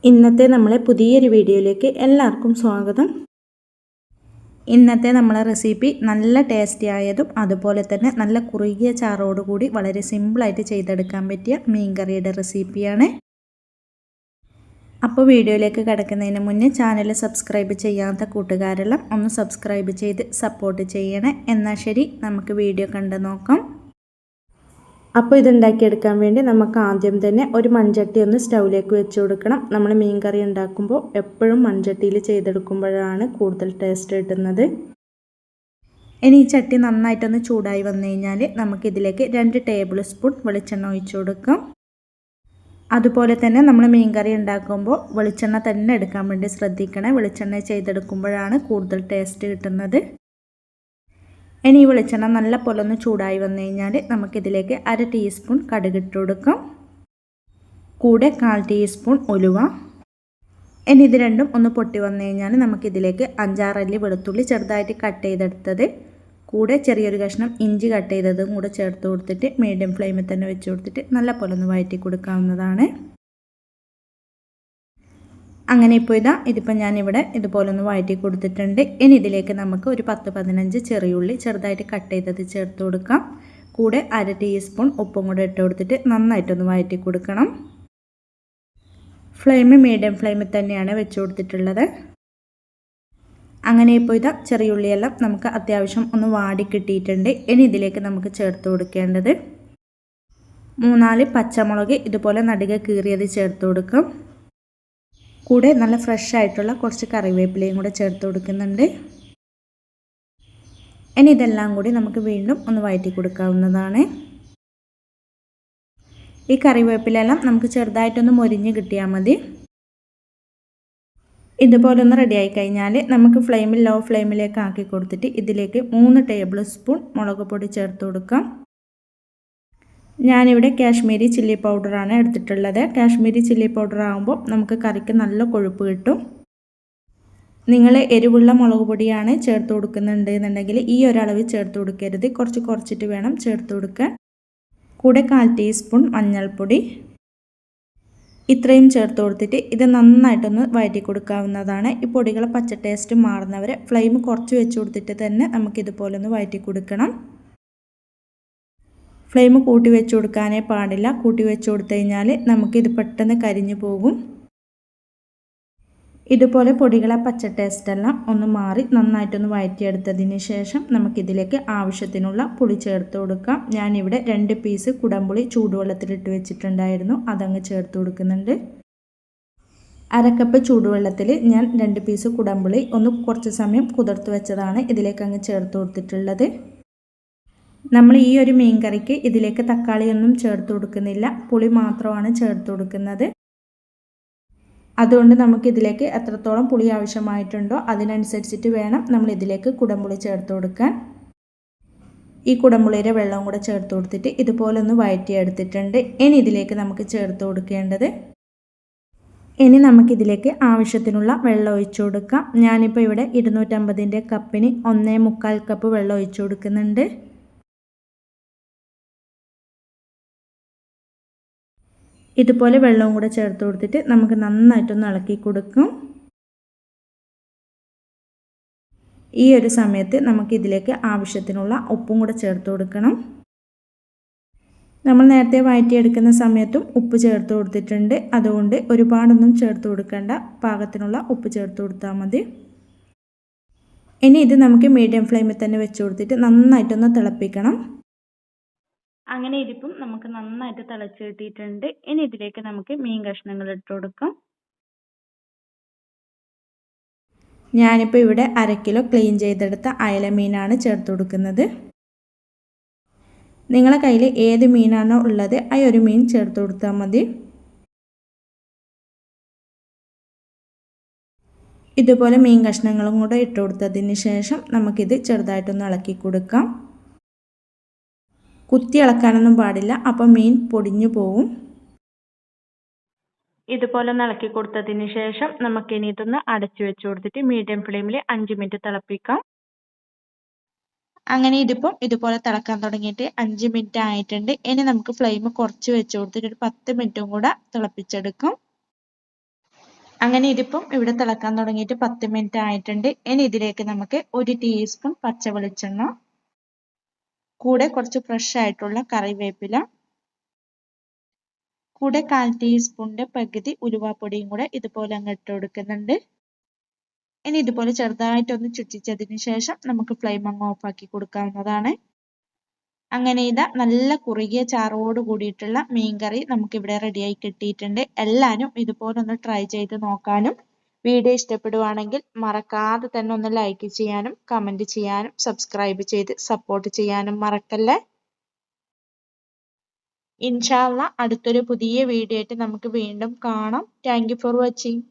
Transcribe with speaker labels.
Speaker 1: ഇന്നത്തെ നമ്മളെ പുതിയൊരു വീഡിയോയിലേക്ക് എല്ലാവർക്കും സ്വാഗതം. ഇന്നത്തെ നമ്മളെ റെസിപ്പി നല്ല ടേസ്റ്റി ആയതും അതുപോലെ തന്നെ നല്ല കുറുകിയ ചാറോടുകൂടി വളരെ സിമ്പിളായിട്ട് ചെയ്തെടുക്കാൻ പറ്റിയ മീൻകറിയുടെ റെസിപ്പിയാണ്. അപ്പോൾ വീഡിയോയിലേക്ക് കിടക്കുന്നതിന് മുന്നേ ചാനൽ സബ്സ്ക്രൈബ് ചെയ്യാത്ത കൂട്ടുകാരെല്ലാം ഒന്ന് സബ്സ്ക്രൈബ് ചെയ്ത് സപ്പോർട്ട് ചെയ്യണേ. എന്നാൽ ശരി, നമുക്ക് വീഡിയോ കണ്ടു നോക്കാം. അപ്പോൾ ഇതുണ്ടാക്കിയെടുക്കാൻ വേണ്ടി നമുക്ക് ആദ്യം തന്നെ ഒരു മൺചട്ടി ഒന്ന് സ്റ്റൗവിലേക്ക് വെച്ച് കൊടുക്കണം. നമ്മൾ മീൻ കറി ഉണ്ടാക്കുമ്പോൾ എപ്പോഴും മൺചട്ടിയിൽ ചെയ്തെടുക്കുമ്പോഴാണ് കൂടുതൽ ടേസ്റ്റ് കിട്ടുന്നത്. ഇനി ഈ ചട്ടി നന്നായിട്ടൊന്ന് ചൂടായി വന്നു കഴിഞ്ഞാൽ നമുക്കിതിലേക്ക് 2 ടേബിൾ സ്പൂൺ വെളിച്ചെണ്ണ ഒഴിച്ചു കൊടുക്കാം. അതുപോലെ തന്നെ നമ്മൾ മീൻ കറി ഉണ്ടാക്കുമ്പോൾ വെളിച്ചെണ്ണ തന്നെ എടുക്കാൻ വേണ്ടി ശ്രദ്ധിക്കണം. വെളിച്ചെണ്ണ ചെയ്തെടുക്കുമ്പോഴാണ് കൂടുതൽ ടേസ്റ്റ് കിട്ടുന്നത്. ഇനി ഈ വെളിച്ചെണ്ണ നല്ല പോലെ ഒന്ന് ചൂടായി വന്നു കഴിഞ്ഞാൽ നമുക്കിതിലേക്ക് 1/2 ടീസ്പൂൺ കടുക് ഇട്ട് കൊടുക്കാം. കൂടെ 1/4 ടീസ്പൂൺ ഉലുവ. ഇനി ഇത് രണ്ടും ഒന്ന് പൊട്ടി വന്നു കഴിഞ്ഞാൽ നമുക്കിതിലേക്ക് 5-6 അല്ലി വെളുത്തുള്ളി ചെറുതായിട്ട് കട്ട് ചെയ്തെടുത്തത്, കൂടെ ചെറിയൊരു കഷ്ണം ഇഞ്ചി കട്ട് ചെയ്തതും കൂടെ ചേർത്ത് കൊടുത്തിട്ട് മീഡിയം ഫ്ലെയിമിൽ തന്നെ വെച്ച് കൊടുത്തിട്ട് നല്ല പോലെ ഒന്ന് വഴറ്റി കൊടുക്കാവുന്നതാണ്. അങ്ങനെ ഇപ്പോൾ ഇതിപ്പോൾ ഞാനിവിടെ ഇതുപോലെ ഒന്ന് വഴറ്റി കൊടുത്തിട്ടുണ്ട്. ഇനി ഇതിലേക്ക് നമുക്ക് ഒരു 10-15 ചെറിയുള്ളി ചെറുതായിട്ട് കട്ട് ചെയ്തത് ചേർത്ത് കൊടുക്കാം. കൂടെ 1/2 ടീസ്പൂൺ ഉപ്പും കൂടെ ഇട്ട് കൊടുത്തിട്ട് നന്നായിട്ടൊന്ന് വഴറ്റി കൊടുക്കണം. ഫ്ലെയിം മീഡിയം ഫ്ലെയിമിൽ തന്നെയാണ് വെച്ച് കൊടുത്തിട്ടുള്ളത്. അങ്ങനെ ഇപ്പോൾ ചെറിയുള്ളിയെല്ലാം നമുക്ക് അത്യാവശ്യം ഒന്ന് വാടി കിട്ടിയിട്ടുണ്ട്. ഇനി ഇതിലേക്ക് നമുക്ക് ചേർത്ത് കൊടുക്കേണ്ടത് 3-4 പച്ചമുളക് ഇതുപോലെ നടുകെ കീറിയത് ചേർത്ത് കൊടുക്കാം. കൂടെ നല്ല ഫ്രഷ് ആയിട്ടുള്ള കുറച്ച് കറിവേപ്പിലയും കൂടെ ചേർത്ത് കൊടുക്കുന്നുണ്ട്. ഇനി ഇതെല്ലാം കൂടി നമുക്ക് വീണ്ടും ഒന്ന് വഴറ്റി കൊടുക്കാവുന്നതാണ്. ഈ കറിവേപ്പിലെല്ലാം നമുക്ക് ചെറുതായിട്ടൊന്ന് മൊരിഞ്ഞ് കിട്ടിയാൽ മതി. ഇതുപോലെ ഒന്ന് റെഡിയായി കഴിഞ്ഞാൽ നമുക്ക് ഫ്ലെയിമിൽ ലോ ഫ്ലെയിമിലേക്ക് ആക്കി കൊടുത്തിട്ട് ഇതിലേക്ക് 3 ടേബിൾ സ്പൂൺ മുളക് പൊടി ചേർത്ത് കൊടുക്കാം. ഞാനിവിടെ കാശ്മീരി ചില്ലി പൗഡറാണ് എടുത്തിട്ടുള്ളത്. കാശ്മീരി ചില്ലി പൗഡർ ആകുമ്പോൾ നമുക്ക് കറിക്ക് നല്ല കൊഴുപ്പ് കിട്ടും. നിങ്ങൾ എരിവുള്ള മുളക് പൊടിയാണ് ചേർത്ത് കൊടുക്കുന്നുണ്ട് എന്നുണ്ടെങ്കിൽ ഈ ഒരളവ് ചേർത്ത് കൊടുക്കരുത്, കുറച്ചിട്ട് വേണം ചേർത്ത് കൊടുക്കാൻ. കൂടെ 1/4 ടീസ്പൂൺ മഞ്ഞൾപ്പൊടി. ഇത്രയും ചേർത്ത് കൊടുത്തിട്ട് ഇത് നന്നായിട്ടൊന്ന് വഴറ്റി കൊടുക്കാവുന്നതാണ്. ഈ പൊടികളെ പച്ച ടേസ്റ്റ് മാറുന്നവരെ ഫ്ലെയിം കുറച്ച് വെച്ച് കൊടുത്തിട്ട് തന്നെ നമുക്കിതുപോലെ ഒന്ന് വഴറ്റി കൊടുക്കണം. ഫ്ലെയിം കൂട്ടി വെച്ച് കൊടുക്കാനേ പാടില്ല. കൂട്ടി വെച്ച് കൊടുത്തു കഴിഞ്ഞാൽ നമുക്കിത് പെട്ടെന്ന് കരിഞ്ഞു പോകും. ഇതുപോലെ പൊടികളെ പച്ച ടേസ്റ്റെല്ലാം ഒന്ന് മാറി നന്നായിട്ടൊന്ന് വഴറ്റിയെടുത്തതിന് ശേഷം നമുക്കിതിലേക്ക് ആവശ്യത്തിനുള്ള പുളി ചേർത്ത് കൊടുക്കാം. ഞാനിവിടെ 2 പീസ് കുടംപുളി ചൂടുവെള്ളത്തിലിട്ട് വെച്ചിട്ടുണ്ടായിരുന്നു, അതങ്ങ് ചേർത്ത് കൊടുക്കുന്നുണ്ട്. 1/2 കപ്പ് ചൂടുവെള്ളത്തിൽ ഞാൻ 2 പീസ് കുടംപുളി ഒന്ന് കുറച്ച് സമയം കുതിർത്ത് വെച്ചതാണ് ഇതിലേക്ക് അങ്ങ് ചേർത്ത് കൊടുത്തിട്ടുള്ളത്. നമ്മൾ ഈ ഒരു മീൻ കറിക്ക് ഇതിലേക്ക് തക്കാളിയൊന്നും ചേർത്ത് കൊടുക്കുന്നില്ല, പുളി മാത്രമാണ് ചേർത്ത് കൊടുക്കുന്നത്. അതുകൊണ്ട് നമുക്കിതിലേക്ക് എത്രത്തോളം പുളി ആവശ്യമായിട്ടുണ്ടോ അതിനനുസരിച്ചിട്ട് വേണം നമ്മൾ ഇതിലേക്ക് കുടംപുളി ചേർത്ത് കൊടുക്കാൻ. ഈ കുടംപുളിയുടെ വെള്ളവും കൂടെ ചേർത്ത് കൊടുത്തിട്ട് ഇതുപോലെ ഒന്ന് വഴറ്റിയെടുത്തിട്ടുണ്ട്. ഇനി ഇതിലേക്ക് നമുക്ക് ചേർത്ത് കൊടുക്കേണ്ടത്, ഇനി നമുക്കിതിലേക്ക് ആവശ്യത്തിനുള്ള വെള്ളം ഒഴിച്ചു കൊടുക്കാം. ഞാനിപ്പോൾ ഇവിടെ 250 കപ്പിന് 1.25 കപ്പ് വെള്ളം ഒഴിച്ചു കൊടുക്കുന്നുണ്ട്. ഇതുപോലെ വെള്ളവും കൂടെ ചേർത്ത് കൊടുത്തിട്ട് നമുക്ക് നന്നായിട്ടൊന്ന് ഇളക്കി കൊടുക്കും. ഈ ഒരു സമയത്ത് നമുക്കിതിലേക്ക് ആവശ്യത്തിനുള്ള ഉപ്പും കൂടെ ചേർത്ത് കൊടുക്കണം. നമ്മൾ നേരത്തെ വഴറ്റിയെടുക്കുന്ന സമയത്തും ഉപ്പ് ചേർത്ത് കൊടുത്തിട്ടുണ്ട്, അതുകൊണ്ട് ഒരുപാടൊന്നും ചേർത്ത് കൊടുക്കേണ്ട, പാകത്തിനുള്ള ഉപ്പ് ചേർത്ത് കൊടുത്താൽ മതി. ഇനി ഇത് നമുക്ക് മീഡിയം ഫ്ലെയിമിൽ തന്നെ വെച്ച് കൊടുത്തിട്ട് നന്നായിട്ടൊന്ന് തിളപ്പിക്കണം. അങ്ങനെ ഇതിപ്പം നമുക്ക് നന്നായിട്ട് തിളച്ച് കിട്ടിയിട്ടുണ്ട്. ഇനി ഇതിലേക്ക് നമുക്ക് മീൻ കഷ്ണങ്ങൾ ഇട്ട് കൊടുക്കാം. ഞാനിപ്പോൾ ഇവിടെ 1/2 കിലോ ക്ലീൻ ചെയ്തെടുത്ത അയല മീനാണ് ചേർത്ത് കൊടുക്കുന്നത്. നിങ്ങളുടെ കയ്യിൽ ഏത് മീനാണോ ഉള്ളത് ആ ഒരു മീൻ ചേർത്ത് കൊടുത്താൽ മതി. ഇതുപോലെ മീൻ കഷ്ണങ്ങളും കൂടെ ഇട്ട് കൊടുത്തതിന് ശേഷം നമുക്കിത് ചെറുതായിട്ടൊന്ന് ഇളക്കി കൊടുക്കാം. കുത്തി ഇളക്കാനൊന്നും പാടില്ല, അപ്പോൾ മീൻ പൊടിഞ്ഞു പോകും. ഇതുപോലെ ഒന്ന് ഇളക്കി കൊടുത്തതിന് ശേഷം നമുക്കിനി ഇതൊന്ന് അടച്ചു വെച്ച് കൊടുത്തിട്ട് മീഡിയം ഫ്ലെയിമിൽ 5 മിനിറ്റ് തിളപ്പിക്കാം. അങ്ങനെ ഇതിപ്പം ഇതുപോലെ തിളക്കാൻ തുടങ്ങിയിട്ട് 5 മിനിറ്റ് ആയിട്ടുണ്ട്. ഇനി നമുക്ക് ഫ്ലെയിം കുറച്ച് വെച്ച് കൊടുത്തിട്ട് ഒരു 10 മിനിറ്റും കൂടെ തിളപ്പിച്ചെടുക്കാം. അങ്ങനെ ഇതിപ്പം ഇവിടെ തിളക്കാൻ തുടങ്ങിയിട്ട് 10 മിനിറ്റ് ആയിട്ടുണ്ട്. ഇനി ഇതിലേക്ക് നമുക്ക് 1 ടീസ്പൂൺ പച്ച വെളിച്ചെണ്ണ, കൂടെ കുറച്ച് ഫ്രഷ് ആയിട്ടുള്ള കറിവേപ്പില, കൂടെ 1/4 ടീസ്പൂണിന്റെ പകുതി ഉലുവാപ്പൊടിയും കൂടെ ഇതുപോലെ അങ്ങ് ഇട്ട് കൊടുക്കുന്നുണ്ട്. ഇനി ഇതുപോലെ ചെറുതായിട്ടൊന്ന് ചുറ്റിച്ചതിന് ശേഷം നമുക്ക് ഫ്ലെയിം അങ്ങ് ഓഫ് ആക്കി കൊടുക്കാവുന്നതാണ്. അങ്ങനെ ഇതാ നല്ല കുറുകിയ ചാറോട് കൂടിയിട്ടുള്ള മീൻകറി നമുക്കിവിടെ റെഡിയായി കിട്ടിയിട്ടുണ്ട്. എല്ലാവരും ഇതുപോലെ ഒന്ന് ട്രൈ ചെയ്ത് നോക്കാനും, വീഡിയോ ഇഷ്ടപ്പെടുവാണെങ്കിൽ മറക്കാതെ തന്നെ ഒന്ന് ലൈക്ക് ചെയ്യാനും കമൻറ്റ് ചെയ്യാനും സബ്സ്ക്രൈബ് ചെയ്ത് സപ്പോർട്ട് ചെയ്യാനും മറക്കല്ലേ. ഇൻഷാ അള്ളാ അടുത്തൊരു പുതിയ വീഡിയോ ആയിട്ട് നമുക്ക് വീണ്ടും കാണാം. Thank you for watching.